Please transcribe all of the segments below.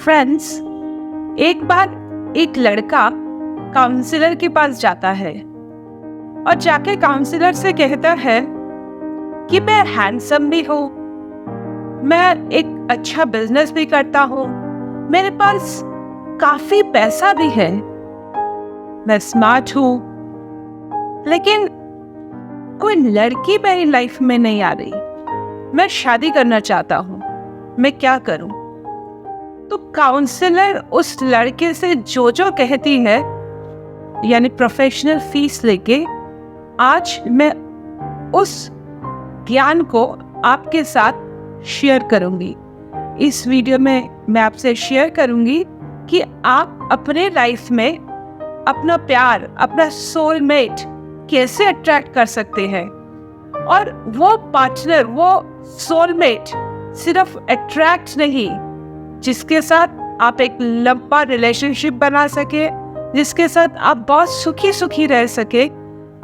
Friends, एक बार एक लड़का काउंसलर के पास जाता है और जाके काउंसलर से कहता है कि मैं हैंडसम भी हूँ, मैं एक अच्छा बिजनेस भी करता हूँ, मेरे पास काफी पैसा भी है, मैं स्मार्ट हूँ, लेकिन कोई लड़की मेरी लाइफ में नहीं आ रही। मैं शादी करना चाहता हूँ, मैं क्या करूँ? तो काउंसलर उस लड़के से जो कहती है, यानी प्रोफेशनल फीस लेके, आज मैं उस ज्ञान को आपके साथ शेयर करूंगी। इस वीडियो में मैं आपसे शेयर करूंगी कि आप अपने लाइफ में अपना प्यार, अपना सोलमेट कैसे अट्रैक्ट कर सकते हैं। और वो पार्टनर, वो सोलमेट सिर्फ अट्रैक्ट नहीं, जिसके साथ आप एक लंबा रिलेशनशिप बना सके, जिसके साथ आप बहुत सुखी सुखी रह सके,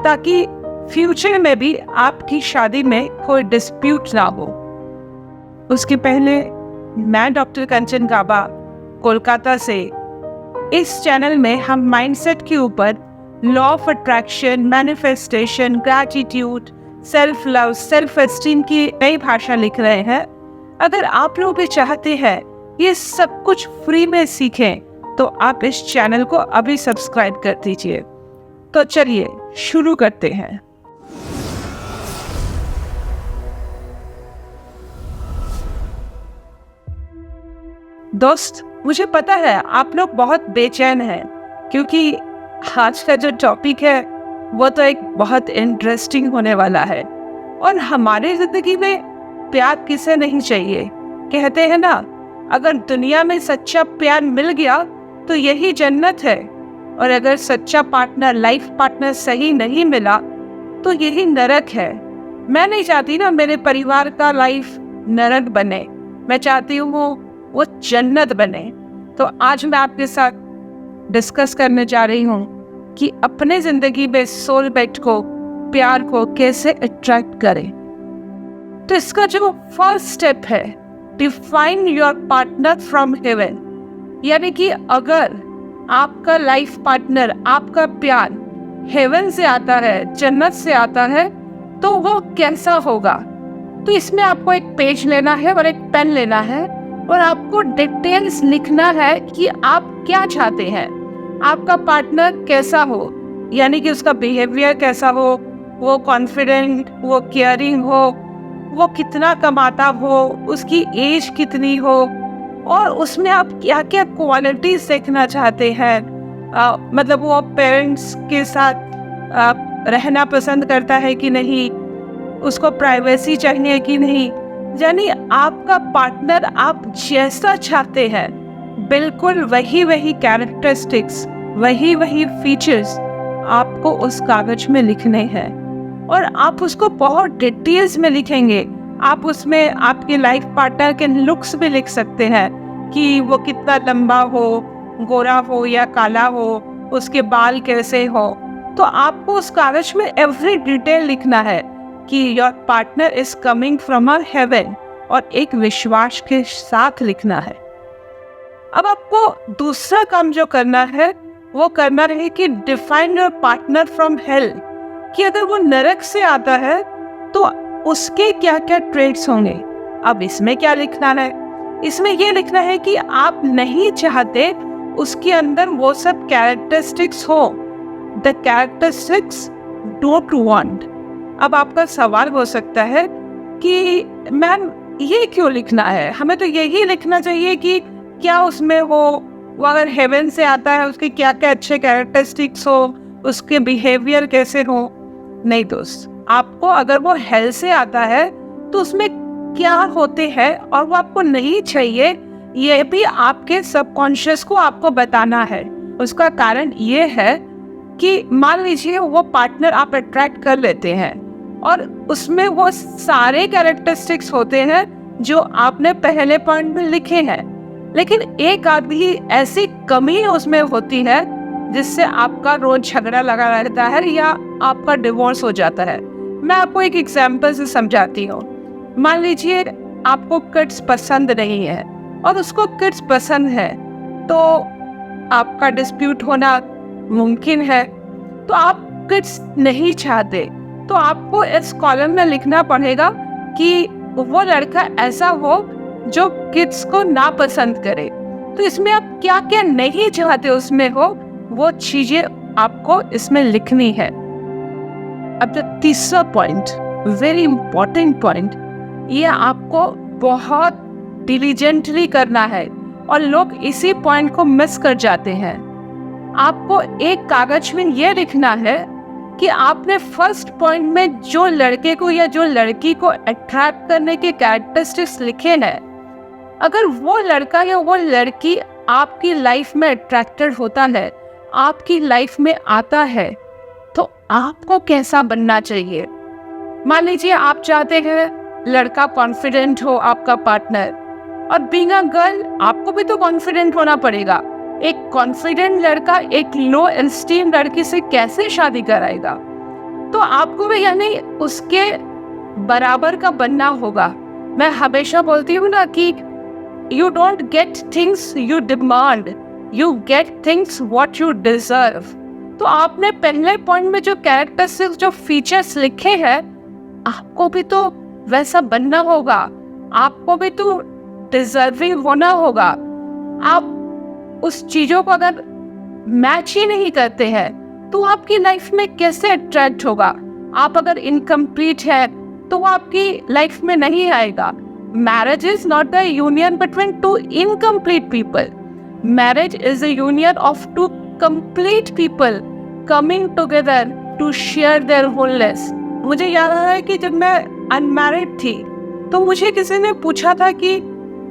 ताकि फ्यूचर में भी आपकी शादी में कोई डिस्प्यूट ना हो। उसके पहले मैं डॉक्टर कंचन गाबा कोलकाता से, इस चैनल में हम माइंडसेट के ऊपर law of attraction, manifestation, gratitude, self love, self esteem की नई भाषा लिख रहे हैं। अगर आप लोग भी चाहते हैं ये सब कुछ फ्री में सीखें तो आप इस चैनल को अभी सब्सक्राइब कर दीजिए। तो चलिए शुरू करते हैं। दोस्त, मुझे पता है आप लोग बहुत बेचैन हैं, क्योंकि आज का जो टॉपिक है वो तो एक बहुत इंटरेस्टिंग होने वाला है। और हमारे जिंदगी में प्यार किसे नहीं चाहिए? कहते हैं ना, अगर दुनिया में सच्चा प्यार मिल गया तो यही जन्नत है, और अगर सच्चा पार्टनर, लाइफ पार्टनर सही नहीं मिला तो यही नरक है। मैं नहीं चाहती ना मेरे परिवार का लाइफ नरक बने, मैं चाहती हूँ वो जन्नत बने। तो आज मैं आपके साथ डिस्कस करने जा रही हूँ कि अपने जिंदगी में सोलमेट को, प्यार को कैसे अट्रैक्ट करें। तो इसका जो फर्स्ट स्टेप है, define your partner from heaven, यानी कि अगर आपका लाइफ पार्टनर, आपका प्यार हेवन से आता है, जन्नत से आता है, तो वो कैसा होगा। तो इसमें आपको एक पेज लेना है और एक पेन लेना है, और आपको डिटेल्स लिखना है कि आप क्या चाहते हैं, आपका पार्टनर कैसा हो, यानी कि उसका बिहेवियर कैसा हो, वो कॉन्फिडेंट, वो केयरिंग हो, वो कितना कमाता हो, उसकी एज कितनी हो, और उसमें आप क्या क्या क्वालिटीज देखना चाहते हैं। मतलब वो पेरेंट्स के साथ रहना पसंद करता है कि नहीं, उसको प्राइवेसी चाहिए कि नहीं। यानी आपका पार्टनर आप जैसा चाहते हैं, बिल्कुल वही कैरेक्टरिस्टिक्स, वही फीचर्स आपको उस कागज में लिखने हैं, और आप उसको बहुत डिटेल्स में लिखेंगे। आप उसमें आपके लाइफ पार्टनर के लुक्स भी लिख सकते हैं कि वो कितना लंबा हो, गोरा हो या काला हो, उसके बाल कैसे हो। तो आपको उस कागज में एवरी डिटेल लिखना है कि your partner is coming from a heaven, और एक विश्वास के साथ लिखना है। अब आपको दूसरा काम जो करना है वो करना है कि define your partner from hello, कि अगर वो नरक से आता है तो उसके क्या क्या ट्रेट्स होंगे। अब इसमें क्या लिखना है? इसमें ये लिखना है कि आप नहीं चाहते उसके अंदर वो सब कैरेक्टरिस्टिक्स हो, द कैरेक्टरिस्टिक्स डोंट वांट। अब आपका सवाल हो सकता है कि मैम ये क्यों लिखना है, हमें तो यही लिखना चाहिए कि क्या उसमें हो, वो अगर हेवन से आता है उसके क्या क्या अच्छे कैरेक्टरिस्टिक्स हो, उसके बिहेवियर कैसे हो। नहीं दोस्त, आपको अगर वो हेल से आता है तो उसमें क्या होते हैं और वो आपको नहीं चाहिए, ये भी आपके सबकॉन्शियस को आपको बताना है। उसका कारण ये है कि मान लीजिए वो पार्टनर आप अट्रैक्ट कर लेते हैं और उसमें वो सारे कैरेक्टरिस्टिक्स होते हैं जो आपने पहले पॉइंट में लिखे हैं, लेकिन एक आधी ऐसी कमी उसमें होती है जिससे आपका रोज झगड़ा लगा रहता है या आपका डिवोर्स हो जाता है। मैं आपको एक एग्जाम्पल से समझाती हूँ। मान लीजिए आपको कट्स पसंद नहीं है, और उसको किड्स पसंद है, तो आपका डिस्प्यूट होना मुमकिन है। तो आप किड्स नहीं चाहते, तो आपको इस कॉलम में लिखना पड़ेगा कि वो लड़का ऐसा हो जो किड्स को ना पसंद करे। तो इसमें आप क्या क्या नहीं चाहते उसमें हो, वो चीजें आपको इसमें लिखनी है। अब तीसरा पॉइंट, वेरी इंपॉर्टेंट पॉइंट, ये आपको बहुत डिलीजेंटली करना है और लोग इसी पॉइंट को मिस कर जाते हैं। आपको एक कागज में ये लिखना है कि आपने फर्स्ट पॉइंट में जो लड़के को या जो लड़की को अट्रैक्ट करने के कैरेक्टरिस्टिक्स लिखे हैं, अगर वो लड़का या वो लड़की आपकी लाइफ में अट्रैक्टेड होता है, आपकी लाइफ में आता है, तो आपको कैसा बनना चाहिए। मान लीजिए आप चाहते हैं लड़का कॉन्फिडेंट हो, आपका पार्टनर, और बीइंग अ गर्ल आपको भी तो कॉन्फिडेंट होना पड़ेगा। एक कॉन्फिडेंट लड़का एक लो एस्टीम लड़की से कैसे शादी कराएगा। तो आपको भी यानी उसके बराबर का बनना होगा। मैं हमेशा बोलती हूँ ना कि you don't get things you demand, you get things what you deserve. तो आपने पहले पॉइंट में जो कैरेक्टरिस्टिक्स, जो फीचर्स लिखे हैं, आपको भी तो वैसा बनना होगा, आपको भी तो डिजर्विंग होना होगा। आप उस चीजों को अगर मैच ही नहीं करते हैं तो आपकी लाइफ में कैसे अट्रैक्ट होगा। आप अगर इनकम्प्लीट है तो वो आपकी लाइफ में नहीं आएगा। Marriage is not the union between two incomplete people, marriage is a union of two complete people coming together to share their wholeness. मुझे याद आ रहा है कि जब मैं अनमैरिड थी तो मुझे किसी ने पूछा था कि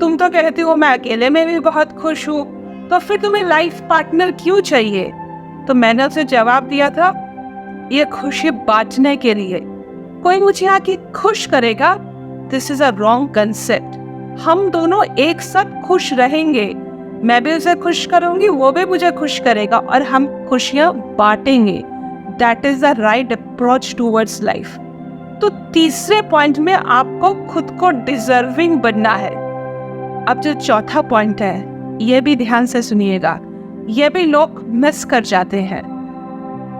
तुम तो कहती हो मैं अकेले में भी बहुत खुश हूँ, तो फिर तुम्हें लाइफ पार्टनर क्यों चाहिए। तो मैंने उसे जवाब दिया था, ये खुशी बांटने के लिए। कोई मुझे आके खुश करेगा, this is a wrong concept. हम दोनों एक साथ खुश रहेंगे, मैं भी उसे खुश करूंगी, वो भी मुझे खुश करेगा, और हम खुशियां बांटेंगे। That is the right approach towards life. तो तीसरे पॉइंट में आपको खुद को डिजर्विंग बनना है। अब जो चौथा पॉइंट है, ये भी ध्यान से सुनिएगा, ये भी लोग मिस कर जाते हैं,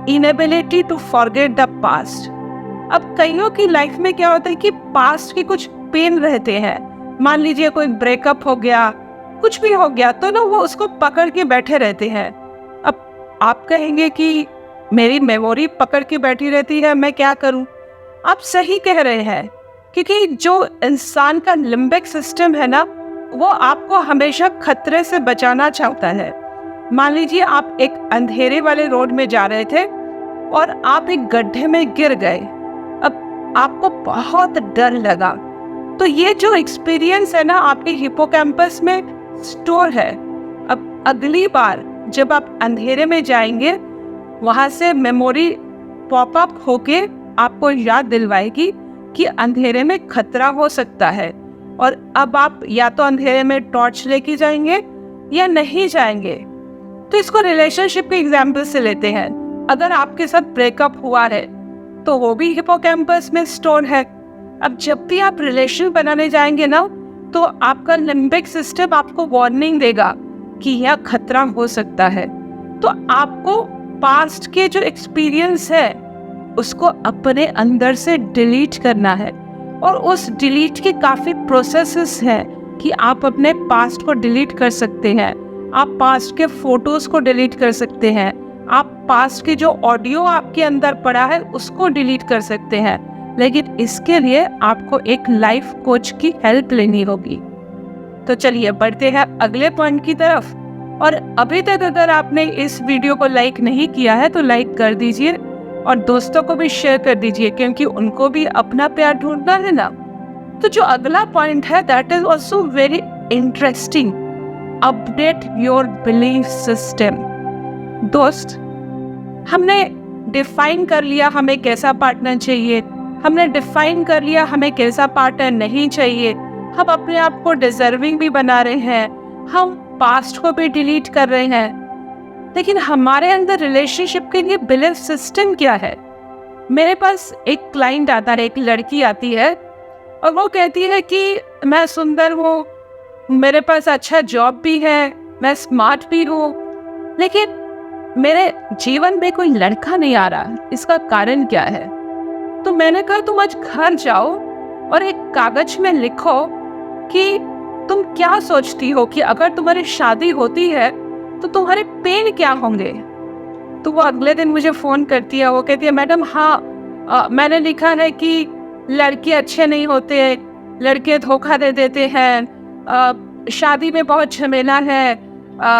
inability to forget the past. अब कईयों की लाइफ में क्या होता है कि पास्ट के कुछ पेन रहते हैं। मान लीजिए कोई ब्रेकअप हो गया, कुछ भी हो गया, तो ना वो उसको पकड़ के बैठे रहते हैं। अब आप कहेंगे कि मेरी मेमोरी पकड़ के बैठी रहती है, मैं क्या करूं। आप सही कह रहे हैं, क्योंकि जो इंसान का लिम्बिक सिस्टम है ना, वो आपको हमेशा खतरे से बचाना चाहता है। मान लीजिए आप एक अंधेरे वाले रोड में जा रहे थे और आप एक गड्ढे में गिर गए। अब आपको बहुत डर लगा, तो ये जो एक्सपीरियंस है ना, आपके हिपोकैम्पस में स्टोर है। अब अगली बार जब आप अंधेरे में जाएंगे, वहाँ से मेमोरी पॉपअप होके आपको याद दिलवाएगी कि अंधेरे में खतरा हो सकता है, और अब आप या तो अंधेरे में टॉर्च लेके जाएंगे या नहीं जाएंगे। तो इसको रिलेशनशिप के एग्जाम्पल से लेते हैं। अगर आपके साथ ब्रेकअप हुआ है तो वो भी हिपोकैम्पस में स्टोर है। अब जब भी आप रिलेशन बनाने जाएंगे ना, तो आपका लिम्बिक सिस्टम आपको वार्निंग देगा कि यह खतरा हो सकता है। तो आपको पास्ट के जो एक्सपीरियंस है उसको अपने अंदर से डिलीट करना है, और उस डिलीट के काफ़ी प्रोसेसेस हैं कि आप अपने पास्ट को डिलीट कर सकते हैं। आप पास्ट के फोटोज़ को डिलीट कर सकते हैं, आप पास्ट के जो ऑडियो आपके अंदर पड़ा है उसको डिलीट कर सकते हैं। लेकिन इसके लिए आपको एक लाइफ कोच की हेल्प लेनी होगी। तो चलिए बढ़ते हैं अगले पॉइंट की तरफ। और अभी तक अगर आपने इस वीडियो को लाइक नहीं किया है तो लाइक कर दीजिए, और दोस्तों को भी शेयर कर दीजिए, क्योंकि उनको भी अपना प्यार ढूंढना है ना। तो जो अगला पॉइंट है, that is also very interesting, update your belief system. दोस्त, हमने डिफाइन कर लिया हमें कैसा पार्टनर चाहिए, हमने डिफाइन कर लिया हमें कैसा पार्टनर नहीं चाहिए, हम अपने आप को डिजर्विंग भी बना रहे हैं, हम पास्ट को भी डिलीट कर रहे हैं, लेकिन हमारे अंदर रिलेशनशिप के लिए बिलीफ सिस्टम क्या है। मेरे पास एक क्लाइंट आता है, एक लड़की आती है और वो कहती है कि मैं सुंदर हूँ, मेरे पास अच्छा जॉब भी है, मैं स्मार्ट भी हूँ, लेकिन मेरे जीवन में कोई लड़का नहीं आ रहा, इसका कारण क्या है? तो मैंने कहा तुम आज घर जाओ और एक कागज में लिखो कि तुम क्या सोचती हो कि अगर तुम्हारी शादी होती है तो तुम्हारे पेन क्या होंगे। तो वो अगले दिन मुझे फ़ोन करती है, वो कहती है मैडम हाँ, मैंने लिखा है कि लड़के अच्छे नहीं होते, लड़के धोखा दे देते हैं, शादी में बहुत झमेला है,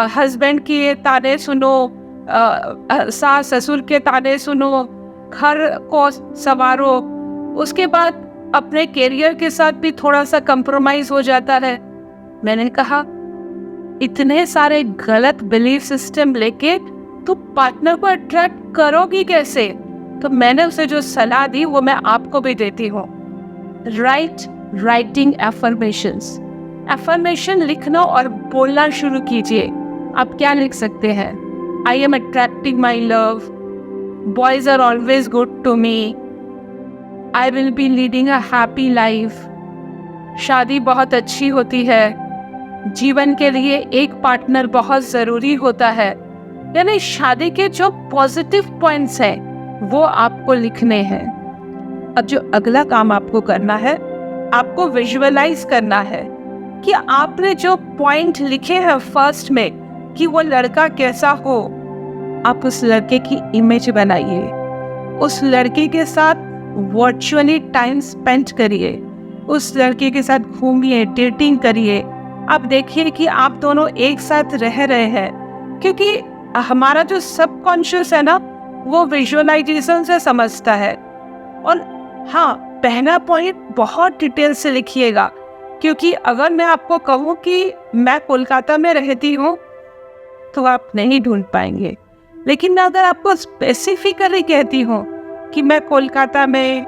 हस्बैंड के ताने सुनो, सास ससुर के ताने सुनो, घर को संवारो, उसके बाद अपने करियर के साथ भी थोड़ा सा कंप्रोमाइज हो जाता है। मैंने कहा इतने सारे गलत बिलीफ सिस्टम लेके तो पार्टनर को अट्रैक्ट करोगी कैसे? तो मैंने उसे जो सलाह दी वो मैं आपको भी देती हूँ। राइटिंग एफर्मेशन लिखना और बोलना शुरू कीजिए। आप क्या लिख सकते हैं? I am attracting my love, boys are always good to me, I will be leading a happy life, शादी बहुत अच्छी होती है, जीवन के लिए एक पार्टनर बहुत ज़रूरी होता है। यानी शादी के जो पॉजिटिव पॉइंट्स हैं वो आपको लिखने हैं। अब जो अगला काम आपको करना है, आपको विजुअलाइज करना है कि आपने जो पॉइंट लिखे हैं फर्स्ट में कि वो लड़का कैसा हो, आप उस लड़के की इमेज बनाइए, उस लड़के के साथ वर्चुअली टाइम स्पेंड करिए, उस लड़के के साथ घूमिए, डेटिंग करिए। आप देखिए कि आप दोनों एक साथ रह रहे हैं, क्योंकि हमारा जो सबकॉन्शियस है ना, वो विजुअलाइजेशन से समझता है। और हाँ, पहला पॉइंट बहुत डिटेल से लिखिएगा, क्योंकि अगर मैं आपको कहूँ कि मैं कोलकाता में रहती हूँ तो आप नहीं ढूंढ पाएंगे, लेकिन मैं अगर आपको स्पेसिफिकली कहती हूँ कि मैं कोलकाता में,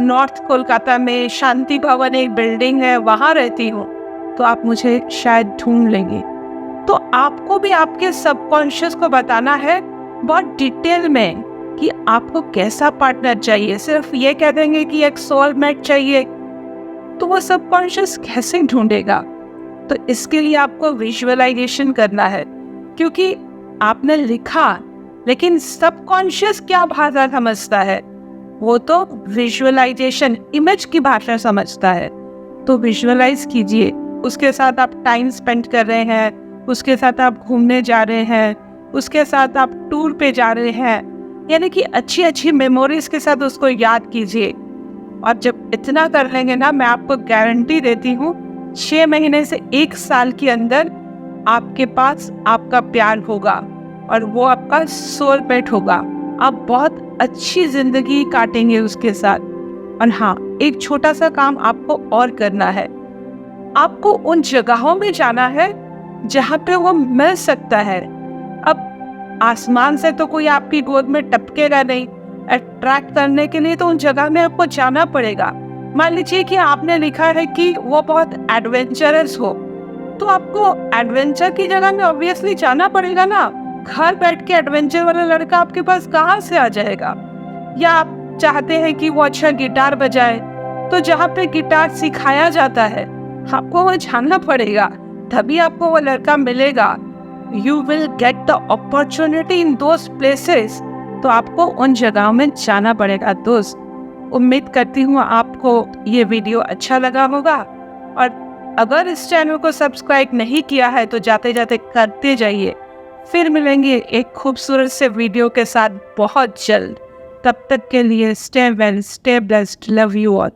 नॉर्थ कोलकाता में शांति भवन एक बिल्डिंग है, वहाँ रहती हूँ, तो आप मुझे शायद ढूंढ लेंगे। तो आपको भी आपके सबकॉन्शियस को बताना है बहुत डिटेल में कि आपको कैसा पार्टनर चाहिए। सिर्फ ये कह देंगे कि एक सोलमेट चाहिए तो वो सबकॉन्शियस कैसे ढूंढेगा? तो इसके लिए आपको विजुअलाइजेशन करना है, क्योंकि आपने लिखा लेकिन सबकॉन्शियस क्या भाषा समझता है? वो तो विजुअलाइजेशन, इमेज की भाषा समझता है। तो विजुअलाइज कीजिए, उसके साथ आप टाइम स्पेंड कर रहे हैं, उसके साथ आप घूमने जा रहे हैं, उसके साथ आप टूर पे जा रहे हैं, यानी कि अच्छी अच्छी मेमोरीज के साथ उसको याद कीजिए। और जब इतना कर लेंगे ना, मैं आपको गारंटी देती हूँ 6 महीने से 1 साल के अंदर आपके पास आपका प्यार होगा और वो आपका सोलमेट होगा। आप बहुत अच्छी जिंदगी काटेंगे उसके साथ। और हाँ, एक छोटा सा काम आपको और करना है, आपको उन जगहों में जाना है जहाँ पे वो मिल सकता है। अब आसमान से तो कोई आपकी गोद में टपकेगा नहीं, अट्रैक्ट करने के लिए तो उन जगह में आपको जाना पड़ेगा। मान लीजिए कि आपने लिखा है कि वो बहुत एडवेंचरस हो, तो आपको एडवेंचर की जगह में ऑब्वियसली जाना पड़ेगा ना। घर बैठ के एडवेंचर वाला लड़का आपके पास कहाँ से आ जाएगा? या आप चाहते हैं कि वो अच्छा गिटार बजाए, तो जहाँ पे गिटार सिखाया जाता है आपको वो जाना पड़ेगा, तभी आपको वो लड़का मिलेगा। You will get the opportunity in those places. तो आपको उन जगहों में जाना पड़ेगा दोस्त। उम्मीद करती हूँ आपको ये वीडियो अच्छा लगा होगा, और अगर इस चैनल को सब्सक्राइब नहीं किया है तो जाते जाते करते जाइए। फिर मिलेंगे एक खूबसूरत से वीडियो के साथ बहुत जल्द। तब तक के लिए stay well, stay blessed, love you all.